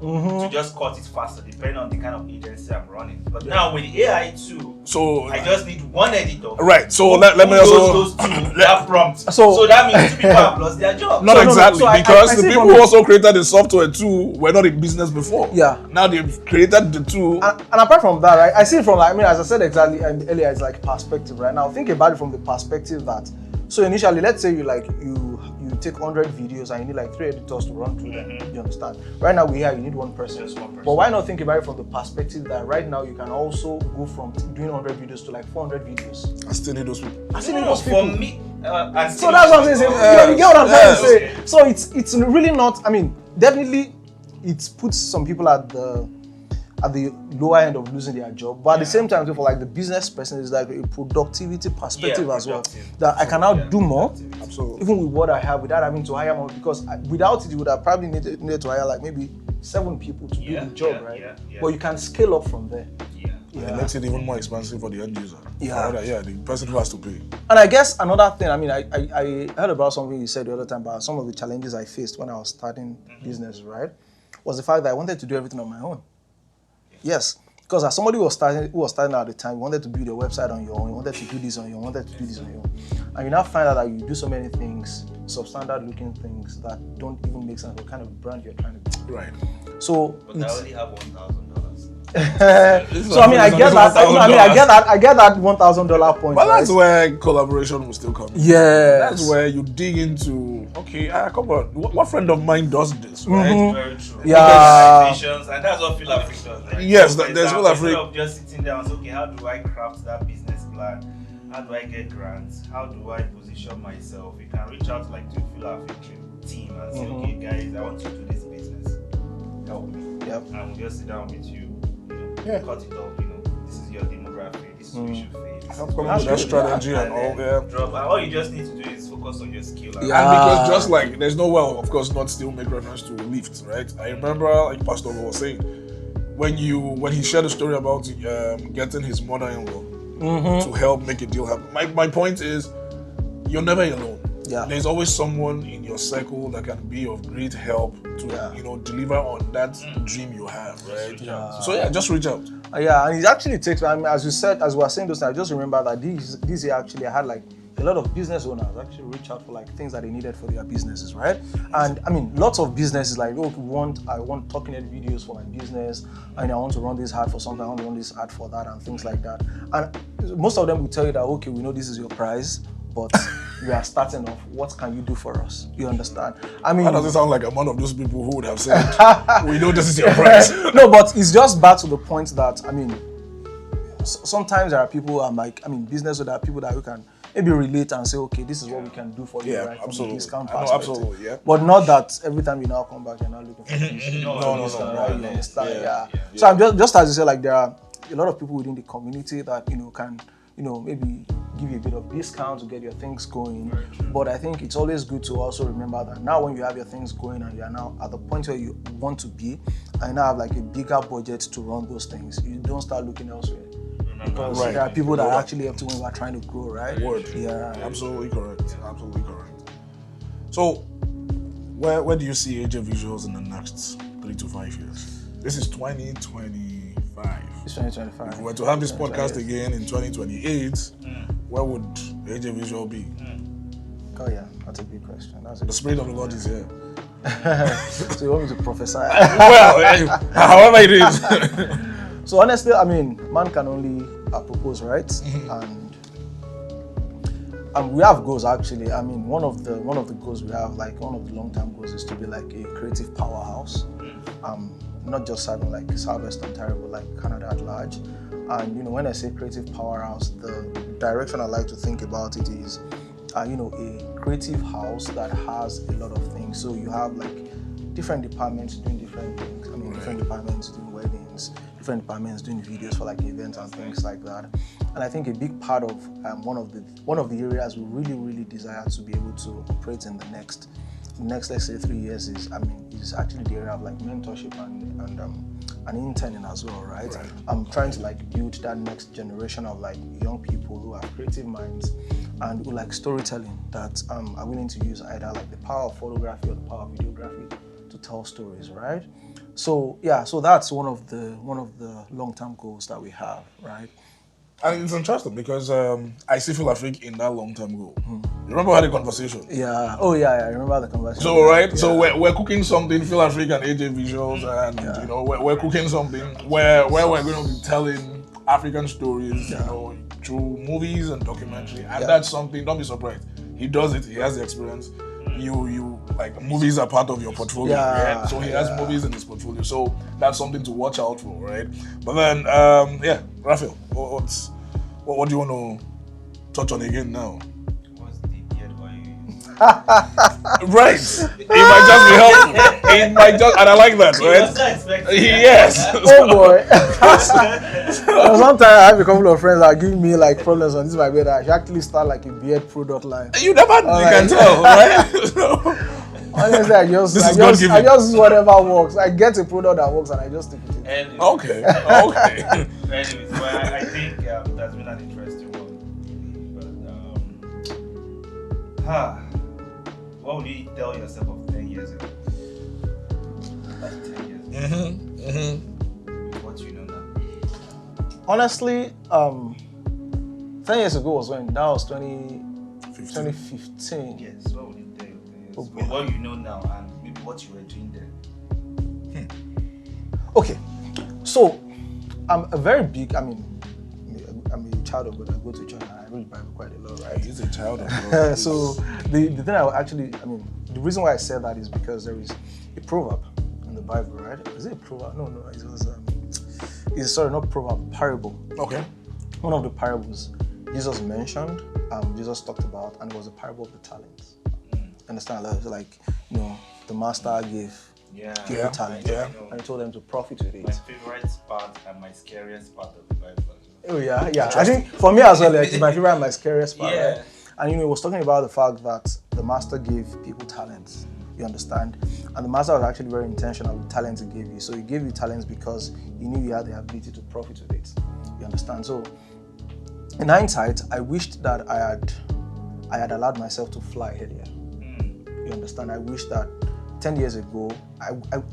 to just cut it faster, depending on the kind of agency I'm running. But now with AI too, So I just need 1 editor. right. So let me also those two that prompt. So- So that means 2 people have lost their job. not So, no, exactly so I because see the people from who the- also created the software too were not in business before. Yeah. Now they've created the tool. And apart from that, right, I see it from as I said exactly earlier, it's like perspective, right? Now think about it from the perspective that, so initially, let's say you take 100 videos and you need like 3 editors to run through them. You understand? Right now you need one person. Just one person. But why not think about it from the perspective that right now you can also go from doing 100 videos to like 400 videos. I still need those people. For me, so that's what I'm saying. You get what I'm trying to say. So it's really not. I mean, definitely, it puts some people at the lower end of losing their job, but at the same time, for like the business person, is like a productivity perspective as well. That I can now do more, Absolutely. even with what I have, without having to hire more. Because without it, you would have probably needed to hire like maybe 7 people to do the job, right? But you can scale up from there. It makes it even more expensive for the end user. The person who has to pay. And I guess another thing, I mean, I heard about something you said the other time about some of the challenges I faced when I was starting business, right? Was the fact that I wanted to do everything on my own. Yes, because as somebody who was starting at the time, you wanted to build a website on your own, you wanted to do this on your own, you wanted to do this on your own. And you now find out that you do so many things, substandard looking things that don't even make sense for the kind of brand you're trying to do. Right. So but I only have $1,000. so I mean, I get that. I get that $1,000 point. But that's where collaboration will still come in. Yes. That's where you dig into. Okay, come on. What friend of mine does this, right? Very true. Yeah. And that's what FilAfrik does. Like, Yes, so there's instead FilAfrik. of just sitting down and say, okay, how do I craft that business plan? How do I get grants? How do I position myself? You can reach out like to FilAfrik team and say, okay, guys, I want to do this business. Help me. Yep. And we'll just sit down with you. Cut it up, this is your demography, this is who you should face. Come up with that strategy and all, drop. And all you just need to do is focus on your skill. And because just like there's no way, of course, not still make reference to Lyft, right? I remember, like Pastor was saying, when he shared a story about getting his mother-in-law to help make a deal happen. My point is, you're never alone. Yeah. There's always someone in your circle that can be of great help to deliver on that dream you have, right? So just reach out. And it actually takes. I mean, as we were saying those things, I just remember that this year actually I had like a lot of business owners actually reach out for like things that they needed for their businesses, right? And I mean, lots of businesses like, I want talking head videos for my business, and I want to run this ad for something, I want to run this ad for that, and things like that. And most of them will tell you that, okay, we know this is your price, but we are starting off. What can you do for us? You understand? I mean, that doesn't sound like I'm one of those people who would have said, "We know this is your price." No, but it's just back to the point that I mean, sometimes there are people business, or there are people that we can maybe relate and say, okay, this is what we can do for you, right? Absolutely. From the discount perspective. Absolutely, yeah. But not that every time you now come back, you're not looking for this. No. Right? You understand? So I'm just as you say, like there are a lot of people within the community that can maybe give you a bit of discount to get your things going. But I think it's always good to also remember that now when you have your things going and you are now at the point where you want to be, and you now have like a bigger budget to run those things, you don't start looking elsewhere. Because there are people that actually have to when we are trying to grow, right? Yeah. Absolutely correct. So, where do you see AJ Visuals in the next 3 to 5 years? This is 2025. It's 2025. If we were to have this podcast again in 2028, where would AJ Visual be? Oh yeah, that's a big question. The Spirit of the Lord is here. So you want me to prophesy? Well, however it is. So honestly, I mean, man can only propose, right? And we have goals actually. I mean, one of the goals we have, like one of the long-term goals, is to be like a creative powerhouse. Not just serving like Southwest Ontario, but like Canada at large. And when I say creative powerhouse, the direction I like to think about it is, a creative house that has a lot of things. So you have like different departments doing different things. I mean, different departments doing weddings, different departments doing videos for like events and things like that. And I think a big part of one of the areas we really desire to be able to operate in the next let's say 3 years is actually the area of like mentorship and interning as well, right? I'm trying to like build that next generation of like young people who have creative minds and who like storytelling that are willing to use either like the power of photography or the power of videography to tell stories, right? So that's one of the long-term goals that we have, right? And it's interesting because I see FilAfrik in that long-term goal. You remember we had a conversation? Yeah. Oh yeah, I remember the conversation. So so we're cooking something, FilAfrik and AJ Visuals, and we're cooking something where we're going to be telling African stories, through movies and documentary, and that's something. Don't be surprised. He does it. He has the experience. you like movies are part of your portfolio. Yeah. So he has movies in his portfolio. So that's something to watch out for, right? But then, Raphael, what do you want to touch on again now? What's the beard oil? Right. It might just be helpful. It might just, and I like that, right? Yes. Oh boy. Sometimes I have a couple of friends that give me like problems on this my beard. I should actually start like a beard product line. You can tell, right? Honestly, I just use whatever works. I get a product that works and I just stick with it. Anyways, Okay. Anyways, well, I think it has been an interesting one. But what would you tell yourself of 10 years ago? Like 10 years ago. With what you know now. Honestly, 10 years ago was when? That was 2015. Yes, what would you tell your 10 years Oh, ago? boy. What you know now and maybe what you were doing then. Okay, so I'm a very big, I'm a child of God. I go to church and I read the Bible quite a lot, right? He's a child of God. So the thing the reason why I said that is because there is a proverb in the Bible, right? Is it a proverb? No, it was not proverb, parable. Okay. One of the parables Jesus mentioned, Jesus talked about, and it was a parable of the talents. Understand? Like, the master gave people talent, and he told them to profit with it. My favorite part and my scariest part of the Bible. Oh yeah. I think for me as well, like, it's my favorite and my scariest part. Yeah. Right? And he was talking about the fact that the master gave people talents. You understand? And the master was actually very intentional with the talents he gave you. So he gave you talents because he knew you had the ability to profit with it. You understand? So in hindsight, I wished that I had allowed myself to fly earlier. You understand? I wish that 10 years ago,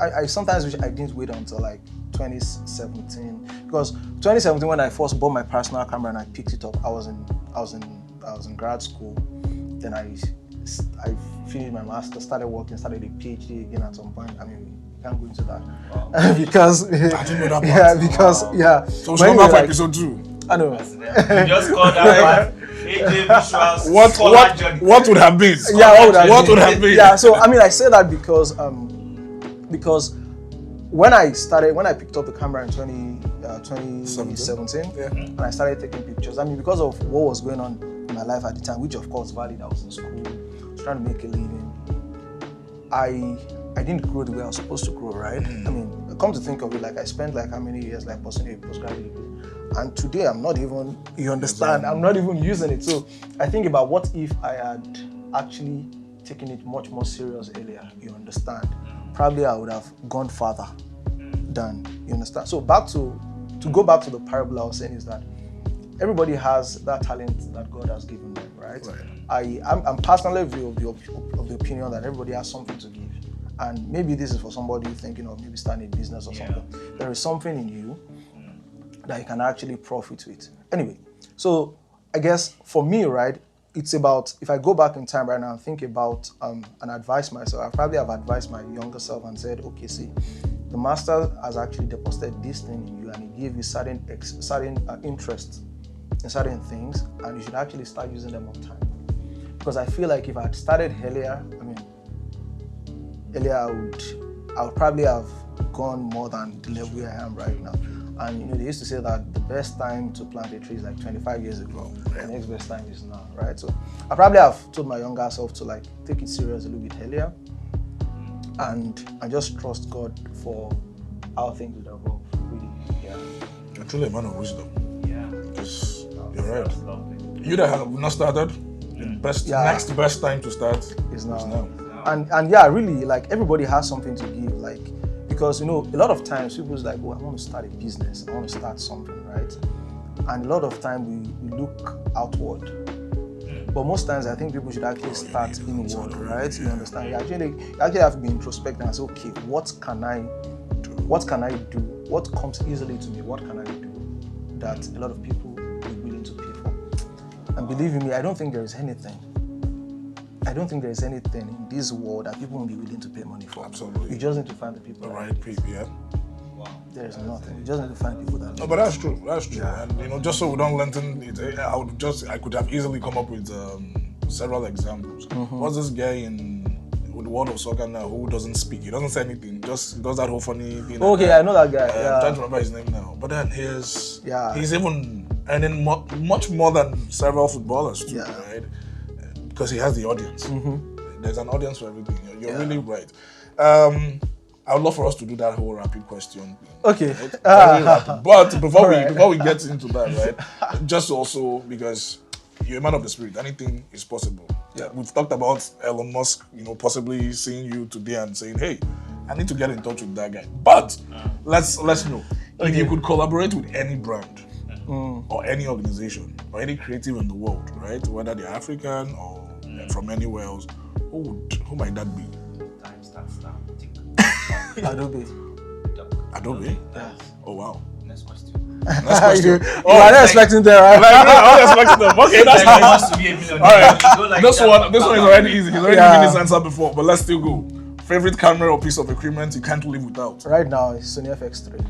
I sometimes wish I didn't wait until like 2017, because 2017 when I first bought my personal camera and I picked it up, I was in grad school. Then I finished my master, started working, started a PhD again at some point. I mean, we can't go into that. Wow. because I didn't know that part. So when we'll we come for like, episode 2. I know. You just called that AJ Visuals. What would have been? What would have been? Yeah, so I mean, I say that because when I picked up the camera in 2017, and I started taking pictures, I mean, because of what was going on in my life at the time, which of course valid, I was in school, I was trying to make a living. I didn't grow the way I was supposed to grow, right? I mean, come to think of it, like I spent like how many years like pursuing a postgraduate degree, and today I'm not even, you understand, I'm not even using it. So I think about what if I had actually taken it much more serious earlier, you understand? Probably I would have gone farther than, you understand? So to go back to the parable I was saying is that everybody has that talent that God has given them, right? I'm personally of the opinion that everybody has something to give. And maybe this is for somebody thinking of maybe starting a business or something. There is something in you that you can actually profit with. Anyway, so I guess for me, right, it's about, if I go back in time right now and think about and advise myself, I probably have advised my younger self and said, okay, see, the master has actually deposited this thing in you and he gave you certain interest in certain things, and you should actually start using them on time. Because I feel like if I had started earlier, I would probably have gone more than the level where I am right now. And they used to say that the best time to plant a tree is like 25 years ago. The next best time is now, right? So I probably have told my younger self to like take it serious a little bit earlier, and just trust God for how things would evolve. Really, You're truly a man of wisdom. Yeah. Because you're right. You that have not started, the next best time to start is now. And yeah, really, like everybody has something to give, like, because a lot of times people's like, oh, I want to start a business, I want to start something, right? And a lot of time we look outward, but most times I think people should actually start inward, right? You understand? You actually have to be introspective and say, okay, what can I do? What comes easily to me? What can I do that a lot of people will be willing to pay for? And believe me, I don't think there is anything in this world that people won't be willing to pay money for. Absolutely. You just need to find the people. The right people, yeah. Wow. There is nothing. You just need to find people that. No, but that's true. Yeah. And just so we don't lengthen it, I could have easily come up with several examples. What's this guy in with the world of soccer now who doesn't speak. He doesn't say anything. Just does that whole funny thing. Okay, I know that guy. I'm trying to remember his name now. But then he's even earning much more than several footballers too, right? Because he has the audience. There's an audience for everything. You're really right. I would love for us to do that whole rapid question. Okay. Right? Very rapid. But before we get into that, right? Just also because you're a man of the spirit, anything is possible. Yeah. We've talked about Elon Musk, possibly seeing you today and saying, "Hey, I need to get in touch with that guy." But let's know if you could collaborate with any brand or any organization or any creative in the world, right? Whether they're African or from anywhere else, who might that be? Time starts now. Adobe. Yeah. Oh wow. Next question. Next question. I was expecting that, right? I was expecting them. Okay, that's Like, he nice. wants to be a millionaire. All right. Like This one is already easy. He's already given his answer before, but let's still go. Favorite camera or piece of equipment you can't live without? Right now, it's Sony FX3.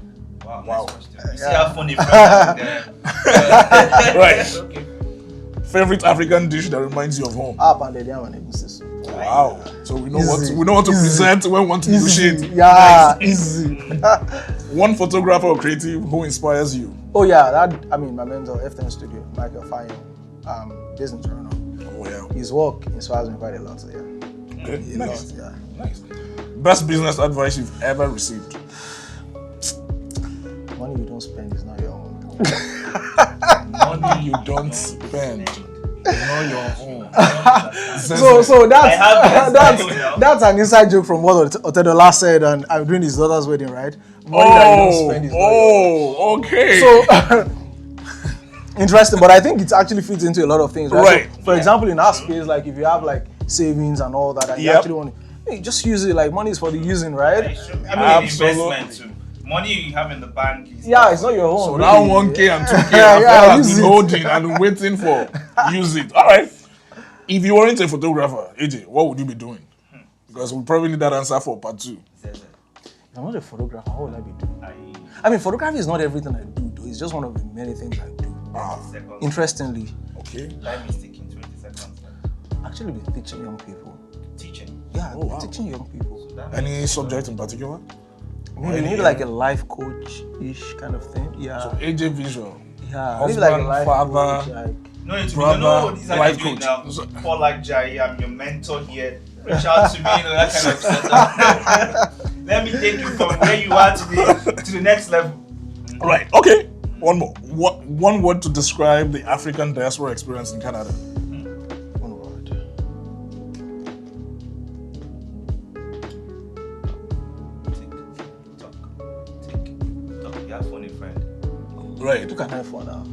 Wow. Next question. You see how funny friends there. Right. Okay. Favorite African dish that reminds you of home? Pounded yam and egusi. Wow. So we know Easy. what to present when we want to negotiate. Yeah, easy. One photographer or creative who inspires you? Oh yeah, my mentor, F10 Studio, Michael Fayon, business runner. Oh yeah. His work inspires me quite a lot. So yeah. Okay. Nice. Nice. Best business advice you've ever received? Money you don't spend is not your own. Money you don't spend is not your own. So that's an inside joke from what Otedola said, and I'm doing his daughter's wedding, right? Money that you don't spend is not your own. Okay. So interesting, but I think it actually fits into a lot of things, right? Right. So, for example, in our space, like if you have like savings and all that, and you actually want to, just use it. Like money is for the using, right? Investment too. Money you have in the bank is it's not your own. So really. now 1K and 2K has been holding and waiting for. Use it. All right. If you weren't a photographer, AJ, what would you be doing? Because we probably need that answer for part 2. If I'm not a photographer, what would I be doing? I mean, photography is not everything I do, though. It's just one of the many things I do. Interestingly. Okay. Time is taking 20 seconds. Actually, be teaching young people. Teaching? Yeah, teaching young people. So any subject in particular? Maybe like a life coach-ish kind of thing. Yeah. So AJ Visual. Yeah. Husband, maybe like a life father, coach, like. No, brother, these are life doing coach. now. Paul Ajayi, I'm your mentor here. Reach out to me, that kind of stuff. Let me take you from where you are to the next level. Right. Okay. One more. One word to describe the African diaspora experience in Canada. One word. Talk. You have funny friend. Right. Who can I phone now?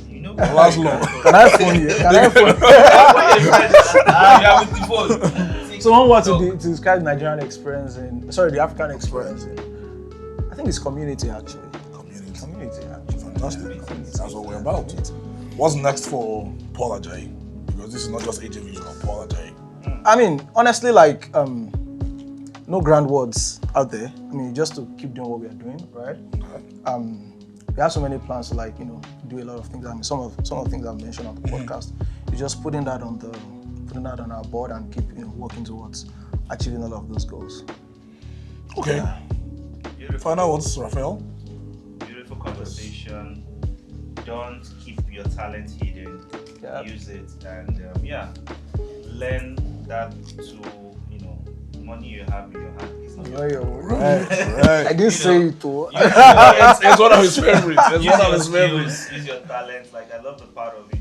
You know. Last long. Can I phone you? Can I phone You have with the phone. So one word to describe the Nigerian experience the African experience I think it's community actually. Community actually. Fantastic. That's what we're about. What's next for Paul Ajayi? Because this is not just AJ Visual, Paul Ajayi. I mean, honestly, like no grand words out there. I mean, just to keep doing what we are doing, right? Okay. We have so many plans to do a lot of things. I mean, some of the things I've mentioned on the podcast. You're just putting that on our board and keep working towards achieving all of those goals. Okay. Beautiful. Final words, Raphael. Beautiful conversation. Don't keep your talent hidden. Yeah. Use it and learn that money you have in your hand is not Right. I didn't say it too. It's one of his favorites. It's one of his favorites. Use your talent. Like I love the part of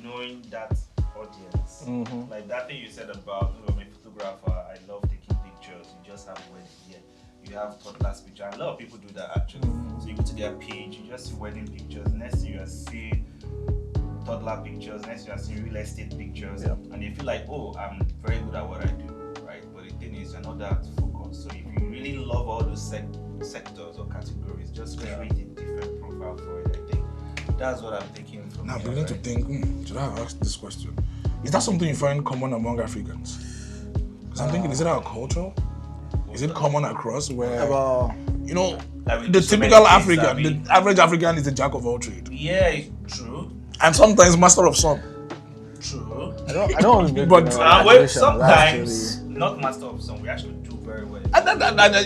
knowing that audience. Like that thing you said about I'm a photographer. I love taking pictures. You just have wedding here. You have toddlers picture. And a lot of people do that actually. So you go to their page, you just see wedding pictures. Next thing you are seeing toddler pictures. Next thing you are seeing real estate pictures. Yeah. And you feel like, I'm very good at what I do. But the thing is, you're not that focused. So if you really love all those sectors or categories, just create a different profile for it. I think that's what I'm thinking from Now, here, beginning to think, should I have asked this question? Is that something you find common among Africans? Because I'm thinking, is it our culture? Is it common across where, Like the typical African, the average African is a jack of all trades? Yeah, true. And sometimes master of some. True. I don't want to make But generalizations, sometimes actually. not master of some, we actually do very well.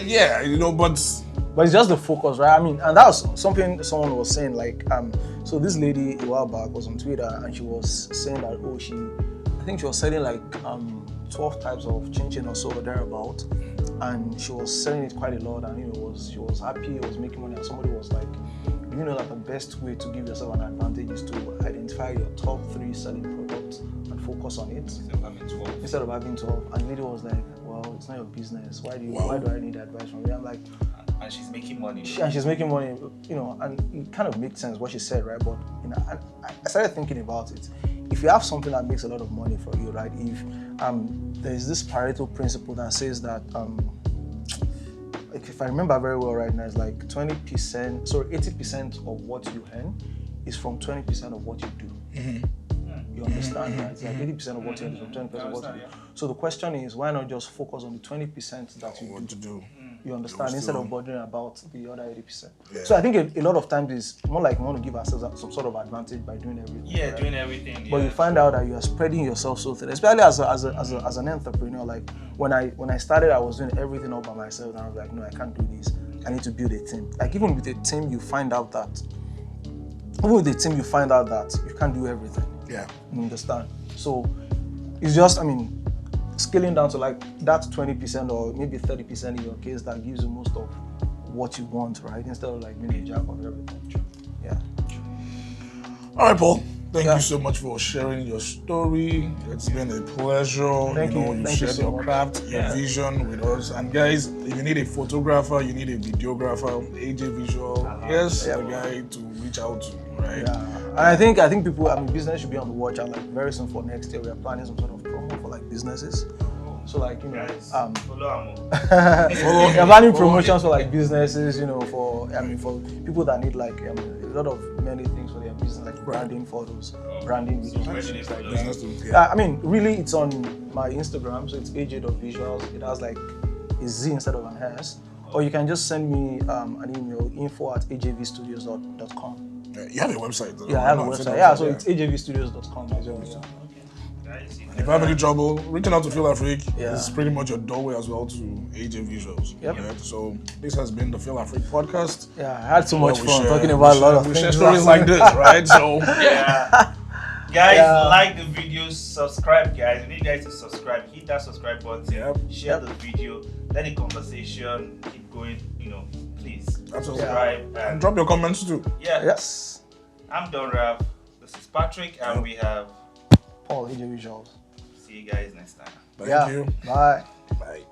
Yeah, you know, but it's just the focus, right? I mean, and that was something someone was saying, like, so this lady a while back was on Twitter and she was saying that, I think she was selling like 12 types of chin or so or thereabout, and she was selling it quite a lot, and she was happy, it was making money, and somebody was like, you know that the best way to give yourself an advantage is to identify your top 3 selling products and focus on it instead of having 12. And the lady was like, well, it's not your business. Why do I need advice from you? I'm like, and she's making money. She's making money, and it kind of makes sense what she said, right? But I started thinking about it. If you have something that makes a lot of money for you, right? If there's this Pareto principle that says that like if I remember very well right now, it's like 80% of what you earn is from 20% of what you do. You understand, right? It's like 80% of what you earn is from 20% of what you do. So the question is, why not just focus on the 20% that you do? You understand, instead of bothering about the other 80%. Yeah. So I think a lot of times it's more like we want to give ourselves some sort of advantage by doing everything. Yeah, right? Doing everything. But you find out that you are spreading yourself so thin, especially as an entrepreneur. Like when I started, I was doing everything all by myself, and I was like, no, I can't do this. I need to build a team. Like even with a team, you find out that you can't do everything. Yeah. You understand? So it's just, scaling down to like that 20% or maybe 30% in your case that gives you most of what you want, right? Instead of like being a jack of everything. Yeah. All right, Paul. Thank you so much for sharing your story. It's been a pleasure. Thank you. You shared your craft, your vision with us. And guys, if you need a photographer, you need a videographer, AJ Visual, a guy to reach out to, right? Yeah. And I think people, business should be on the watch out. Like very soon for next year, we are planning some sort of promo for like businesses. So like, follow we're planning promotions for like businesses, for people that need like a lot of many things for their business, like branding photos, branding videos. Really it's on my Instagram, so it's aj.visuals. It has like a Z instead of an S. Or you can just send me an email, info@ajvstudios.com. You have a website though. Yeah, I have a website. Yeah, so it's ajvstudios.com. If you have any trouble, reaching out to FilAfrik is pretty much your doorway as well to AJ Visuals. Yep. Right? So this has been the FilAfrik Podcast. Yeah, I had so much fun talking about a lot of things. We share stories like this, right? So guys, like the video, subscribe, guys. We need you guys to subscribe. Hit that subscribe button. Share the video. Let the conversation keep going. Please subscribe and drop your comments too. Yeah. Yes. I'm Donrav. This is Patrick, and we have Paul, AJ Visuals. See you guys next time. Thank you. Bye. Bye.